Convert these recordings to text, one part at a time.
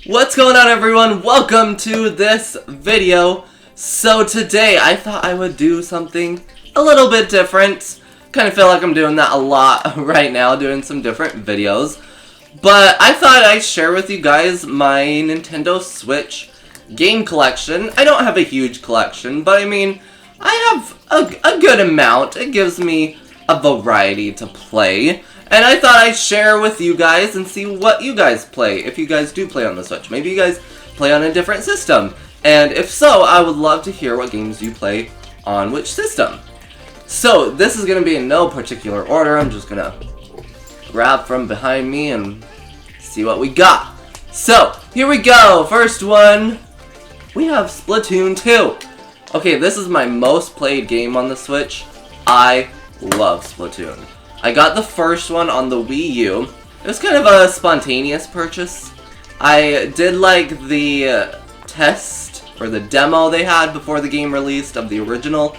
What's going on, everyone? Welcome to this video. So today I thought I would do something a little bit different. Kind of feel like I'm doing that a lot right now, doing some different videos. But I thought I'd share with you guys my Nintendo Switch game collection. I don't have a huge collection, but I mean, I have a good amount. It gives me a variety to play. And I thought I'd share with you guys and see what you guys play, if you guys do play on the Switch. Maybe you guys play on a different system. And if so, I would love to hear what games you play on which system. So, this is going to be in no particular order. I'm just going to grab from behind me and see what we got. So, here we go. First one, we have Splatoon 2. Okay, this is my most played game on the Switch. I love Splatoon. I got the first one on the Wii U. It was kind of a spontaneous purchase. I did like the test, or the demo they had before the game released of the original.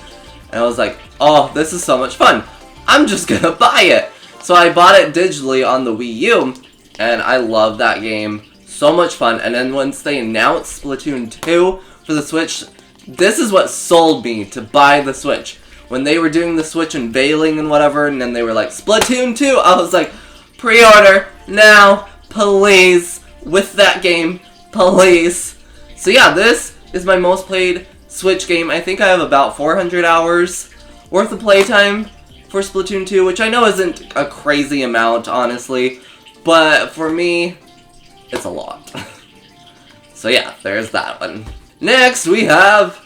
And I was like, oh, this is so much fun. I'm just gonna buy it. So I bought it digitally on the Wii U, and I love that game. So much fun. And then once they announced Splatoon 2 for the Switch, this is what sold me to buy the Switch. When they were doing the Switch unveiling and whatever, and then they were like, Splatoon 2, I was like, pre-order, now, please, with that game, please. So yeah, this is my most played Switch game. I think I have about 400 hours worth of playtime for Splatoon 2, which I know isn't a crazy amount, honestly, but for me, it's a lot. So yeah, there's that one. Next, we have,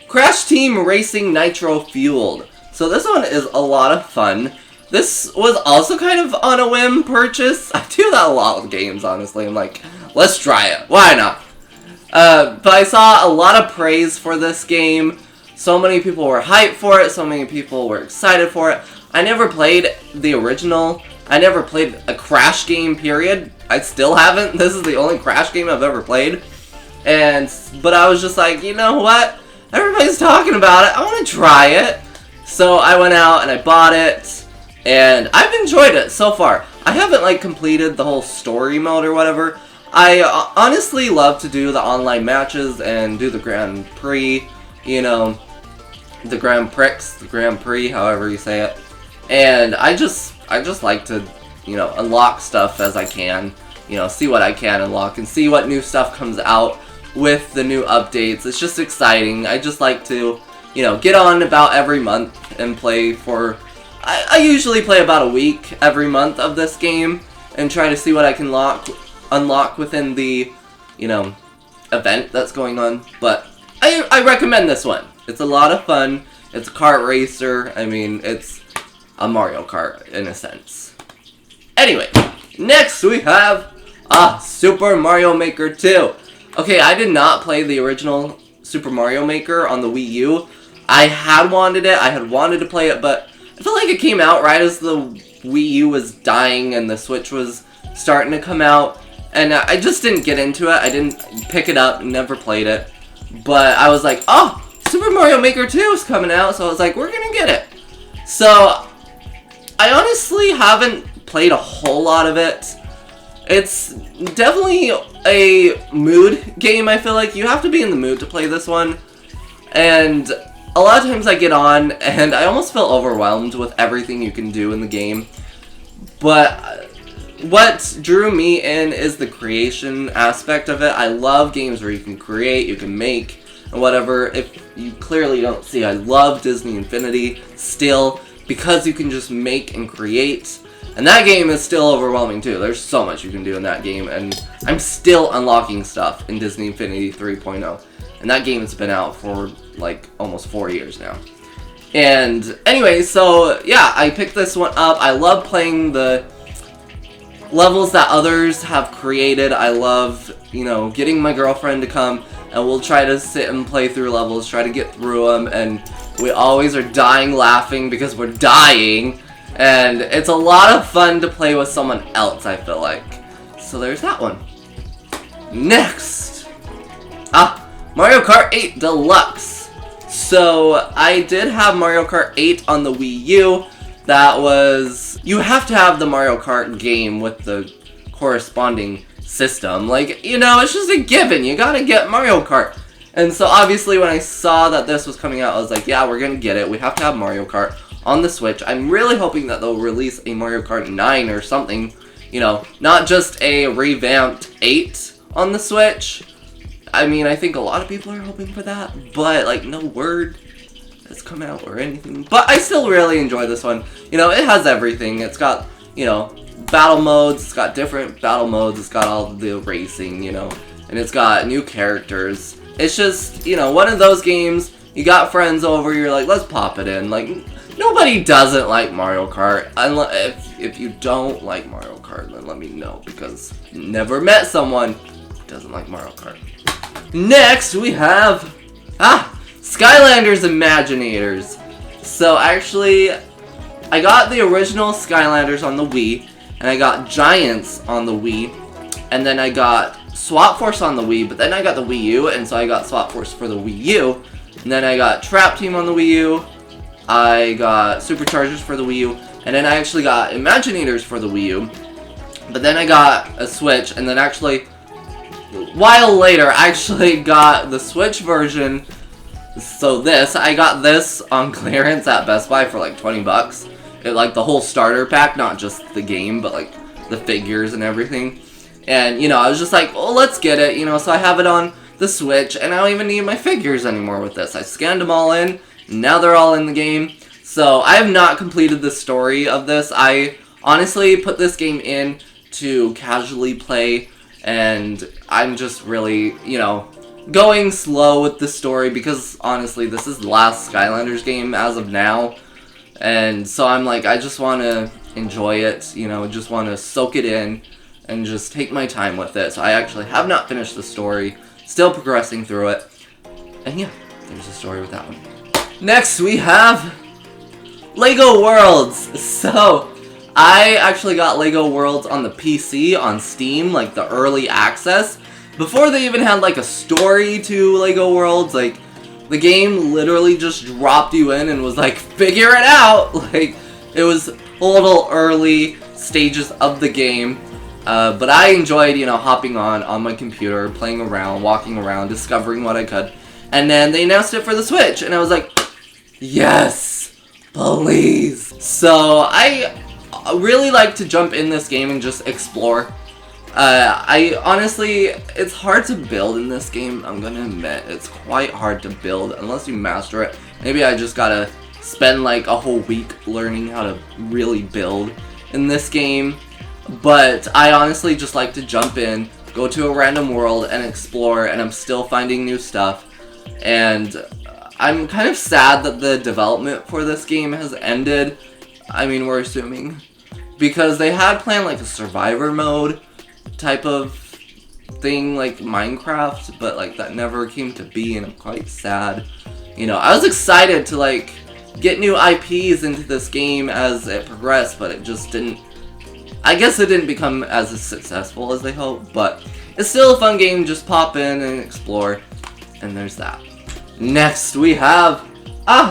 Crash Team Racing Nitro Fueled. So this one is a lot of fun. This was also kind of on a whim purchase. I do that a lot with games, honestly. I'm like, let's try it. Why not? But I saw a lot of praise for this game. So many people were hyped for it. So many people were excited for it. I never played the original. I never played a Crash game, period. I still haven't. This is the only Crash game I've ever played. But I was just like, you know what? Everybody's talking about it. I want to try it. So I went out and I bought it. And I've enjoyed it so far. I haven't like completed the whole story mode or whatever. I honestly love to do the online matches and do the Grand Prix. You know, the Grand Prix, however you say it. And I just like to, you know, unlock stuff as I can. You know, see what I can unlock and see what new stuff comes out with the new updates. It's just exciting. I just like to, you know, get on about every month and play for, I usually play about a week every month of this game and try to see what I can unlock within the, you know, event that's going on. But I recommend this one. It's a lot of fun. It's a kart racer. I mean, it's a Mario Kart in a sense. Anyway, next we have Super Mario Maker 2. Okay, I did not play the original Super Mario Maker on the Wii U. I had wanted it. I had wanted to play it, but I feel like it came out right as the Wii U was dying and the Switch was starting to come out. And I just didn't get into it. I didn't pick it up, never played it. But I was like, oh, Super Mario Maker 2 is coming out, so I was like, we're gonna get it. So, I honestly haven't played a whole lot of it. It's definitely a mood game, I feel like. You have to be in the mood to play this one. And a lot of times I get on and I almost feel overwhelmed with everything you can do in the game. But what drew me in is the creation aspect of it. I love games where you can create, you can make, and whatever. If you clearly don't see, I love Disney Infinity still because you can just make and create. And that game is still overwhelming too. There's so much you can do in that game, and I'm still unlocking stuff in Disney Infinity 3.0. And that game has been out for like almost 4 years now. And anyway, so yeah, I picked this one up. I love playing the levels that others have created. I love, you know, getting my girlfriend to come and we'll try to sit and play through levels, try to get through them, and we always are dying laughing because we're dying. And it's a lot of fun to play with someone else, I feel like. So there's that one. Next! Mario Kart 8 Deluxe. So I did have Mario Kart 8 on the Wii U. That was... You have to have the Mario Kart game with the corresponding system. Like, you know, it's just a given. You gotta get Mario Kart. And so obviously when I saw that this was coming out, I was like, yeah, we're gonna get it. We have to have Mario Kart on the Switch. I'm really hoping that they'll release a Mario Kart 9 or something. You know, not just a revamped 8 on the Switch. I mean, I think a lot of people are hoping for that, but like no word has come out or anything. But I still really enjoy this one. You know, it has everything. It's got, you know, battle modes. It's got different battle modes. It's got all the racing, you know, and it's got new characters. It's just, you know, one of those games, you got friends over, you're like, let's pop it in. Like, nobody doesn't like Mario Kart. If you don't like Mario Kart, then let me know, because I never met someone who doesn't like Mario Kart. Next, we have, Skylanders Imaginators. So, actually, I got the original Skylanders on the Wii, and I got Giants on the Wii, and then I got Swap Force on the Wii, but then I got the Wii U, and so I got Swap Force for the Wii U, and then I got Trap Team on the Wii U, I got Superchargers for the Wii U, and then I actually got Imaginators for the Wii U, but then I got a Switch, and then actually, a while later, I actually got the Switch version. So I got this on clearance at Best Buy for like 20 bucks. Like the whole starter pack, not just the game, but like the figures and everything. And, you know, I was just like, oh, let's get it, you know, so I have it on the Switch, and I don't even need my figures anymore with this. I scanned them all in, now they're all in the game. So, I have not completed the story of this. I honestly put this game in to casually play, and I'm just really, you know, going slow with the story, because honestly, this is the last Skylanders game as of now. And so I'm like, I just want to enjoy it, you know, just want to soak it in and just take my time with it. So I actually have not finished the story, still progressing through it. And yeah, there's a story with that one. Next, we have Lego Worlds. So, I actually got Lego Worlds on the PC, on Steam, like the early access, before they even had like a story to Lego Worlds. Like, the game literally just dropped you in and was like, figure it out! Like, it was a little early stages of the game. But I enjoyed, you know, hopping on my computer, playing around, walking around, discovering what I could. And then they announced it for the Switch, and I was like, yes, please. So I really like to jump in this game and just explore. I honestly, it's hard to build in this game, I'm gonna admit. It's quite hard to build unless you master it. Maybe I just gotta spend like a whole week learning how to really build in this game. But I honestly just like to jump in, go to a random world and explore, and I'm still finding new stuff. And I'm kind of sad that the development for this game has ended. I mean, we're assuming. Because they had planned like a survivor mode type of thing like Minecraft, but like that never came to be, and I'm quite sad. You know, I was excited to like get new IPs into this game as it progressed, but it just didn't. I guess it didn't become as successful as they hoped, but it's still a fun game. Just pop in and explore, and there's that. Next, we have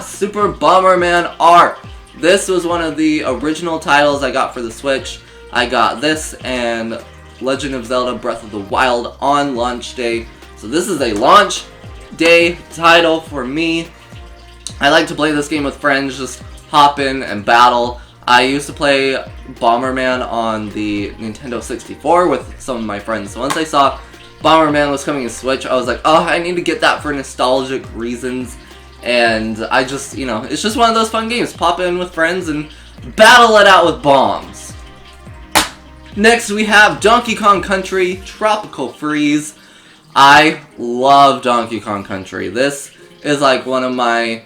Super Bomberman R. This was one of the original titles I got for the Switch. I got this and Legend of Zelda Breath of the Wild on launch day. So this is a launch day title for me. I like to play this game with friends, just hop in and battle. I used to play Bomberman on the Nintendo 64 with some of my friends. So once I saw Bomberman was coming to Switch, I was like, oh, I need to get that for nostalgic reasons. And I just, you know, it's just one of those fun games. Pop in with friends and battle it out with bombs. Next, we have Donkey Kong Country Tropical Freeze. I love Donkey Kong Country. This is like one of my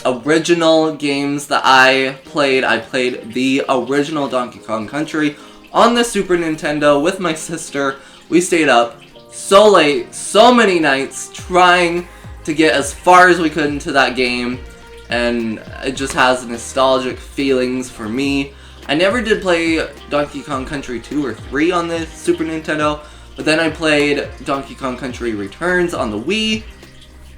original games that I played. I played the original Donkey Kong Country on the Super Nintendo with my sister. We stayed up so late, so many nights, trying to get as far as we could into that game, and it just has nostalgic feelings for me. I never did play Donkey Kong Country 2 or 3 on the Super Nintendo, but then I played Donkey Kong Country Returns on the Wii,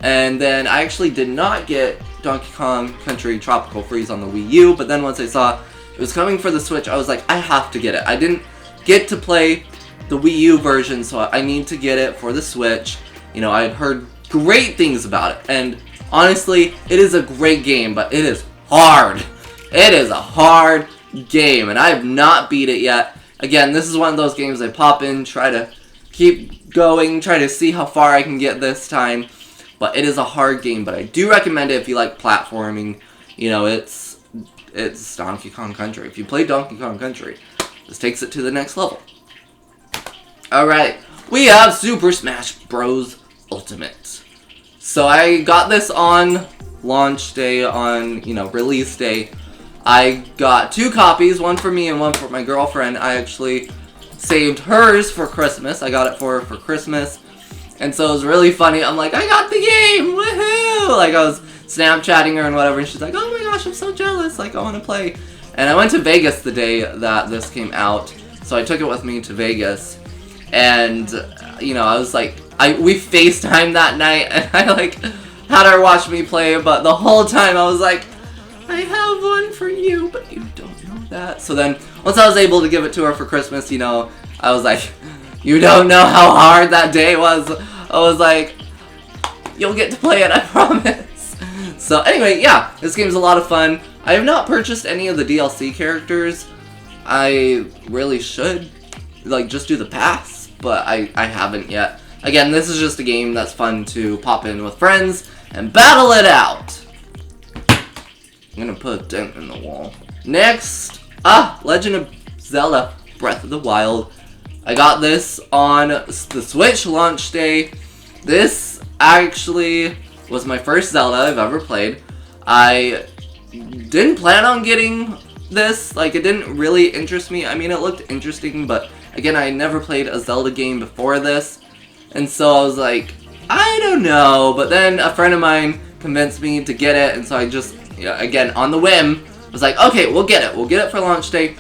and then I actually did not get Donkey Kong Country Tropical Freeze on the Wii U, but then once I saw it was coming for the Switch, I was like, I have to get it. I didn't get to play the Wii U version, so I need to get it for the Switch. You know, I've heard great things about it, and honestly, it is a great game, but it is hard. It is a hard game, and I have not beat it yet. Again, this is one of those games I pop in, try to keep going, try to see how far I can get this time, but it is a hard game, but I do recommend it if you like platforming. You know, it's Donkey Kong Country. If you play Donkey Kong Country, this takes it to the next level. Alright, we have Super Smash Bros. Ultimate. So I got this on launch day, on, you know, release day. I got 2 copies, one for me and one for my girlfriend. I actually saved hers for Christmas. I got it for her for Christmas. And so it was really funny. I'm like, I got the game! Woohoo! Like, I was Snapchatting her and whatever, and she's like, oh my gosh, I'm so jealous. Like, I want to play. And I went to Vegas the day that this came out. So I took it with me to Vegas. And, you know, I was like, we FaceTimed that night, and I, like, had her watch me play, but the whole time I was like, I have one for you, but you don't know that. So then, once I was able to give it to her for Christmas, you know, I was like, you don't know how hard that day was. I was like, you'll get to play it, I promise. So anyway, yeah, this game's a lot of fun. I have not purchased any of the DLC characters. I really should, like, just do the pass, but I haven't yet. Again, this is just a game that's fun to pop in with friends and battle it out. I'm gonna put a dent in the wall. Next, Legend of Zelda Breath of the Wild. I got this on the Switch launch day. This actually was my first Zelda I've ever played. I didn't plan on getting this. Like, it didn't really interest me. I mean, it looked interesting, but again, I never played a Zelda game before this. And so I was like, I don't know. But then a friend of mine convinced me to get it, and so I just, again, on the whim, was like, okay, we'll get it. We'll get it for launch day.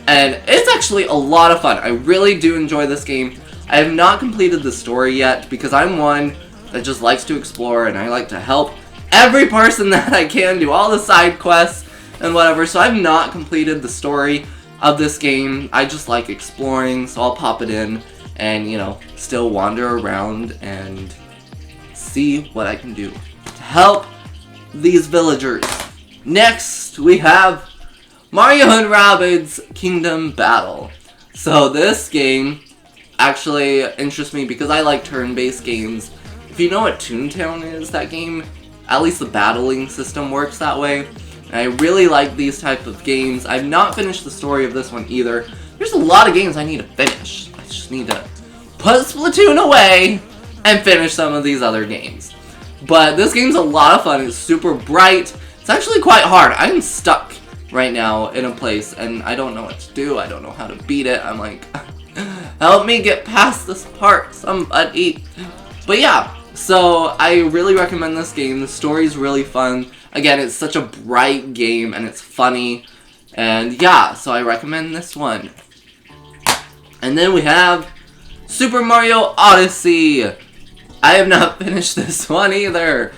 And it's actually a lot of fun. I really do enjoy this game. I have not completed the story yet because I'm one that just likes to explore, and I like to help every person that I can do all the side quests and whatever. So I've not completed the story of this game. I just like exploring, so I'll pop it in and, you know, still wander around and see what I can do to help these villagers. Next, we have Mario and Rabbids Kingdom Battle. So this game actually interests me because I like turn-based games. If you know what Toontown is, that game, at least the battling system works that way. And I really like these type of games. I've not finished the story of this one either. There's a lot of games I need to finish. I just need to put Splatoon away and finish some of these other games. But this game's a lot of fun. It's super bright. It's actually quite hard. I'm stuck right now in a place and I don't know what to do. I don't know how to beat it. I'm like, help me get past this part, somebody. But yeah, so I really recommend this game. The story's really fun. Again, it's such a bright game and it's funny. And yeah, so I recommend this one. And then we have Super Mario Odyssey. I have not finished this one either.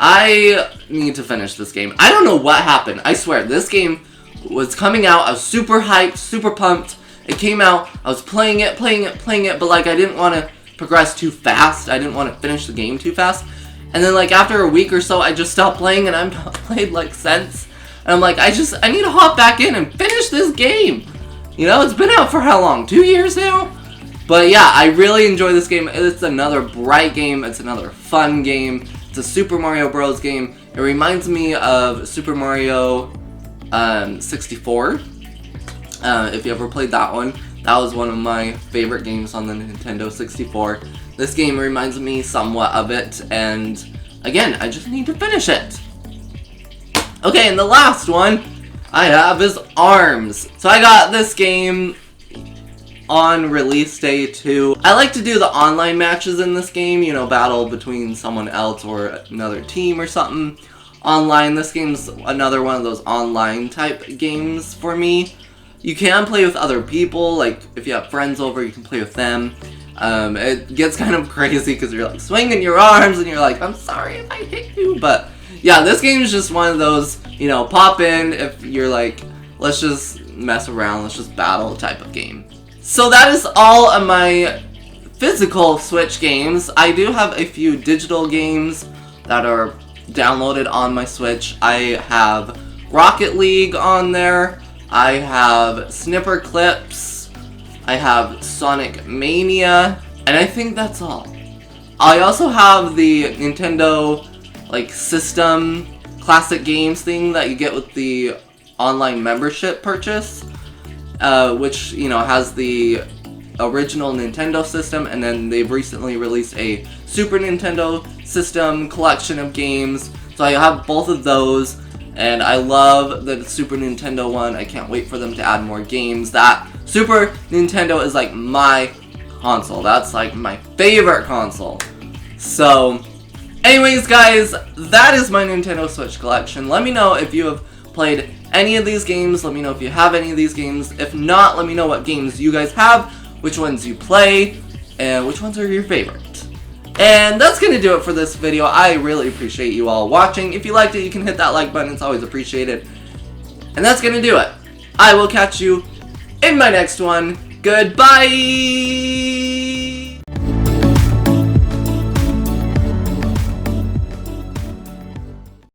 I need to finish this game. I don't know what happened. I swear, this game was coming out. I was super hyped, super pumped. It came out. I was playing it, but like I didn't want to progress too fast. I didn't want to finish the game too fast. And then like after a week or so, I just stopped playing and I've not played like since. And I'm like, I need to hop back in and finish this game. You know, it's been out for how long? 2 years now? But yeah, I really enjoy this game. It's another bright game. It's another fun game. It's a Super Mario Bros. Game. It reminds me of Super Mario 64. If you ever played that one, that was one of my favorite games on the Nintendo 64. This game reminds me somewhat of it, and again, I just need to finish it. Okay, and the last one I have is ARMS. So I got this game on release day too. I like to do the online matches in this game, you know, battle between someone else or another team or something online. This game's another one of those online type games for me. You can play with other people, like if you have friends over, you can play with them. It gets kind of crazy because you're like swinging your arms and you're like, I'm sorry if I hit you, but yeah, this game is just one of those, you know, pop in if you're like, let's just mess around, let's just battle type of game. So that is all of my physical Switch games. I do have a few digital games that are downloaded on my Switch. I have Rocket League on there. I have Snipper Clips. I have Sonic Mania. And I think that's all. I also have the Nintendo system classic games thing that you get with the online membership purchase, which has the original Nintendo system, and then they've recently released a Super Nintendo system collection of games. So I have both of those, and I love the Super Nintendo one. I can't wait for them to add more games. That Super Nintendo is like my console. That's like my favorite console. So anyways, guys, that is my Nintendo Switch collection. Let me know if you have played any of these games. Let me know if you have any of these games. If not, let me know what games you guys have, which ones you play, and which ones are your favorite. And that's going to do it for this video. I really appreciate you all watching. If you liked it, you can hit that like button. It's always appreciated. And that's going to do it. I will catch you in my next one. Goodbye!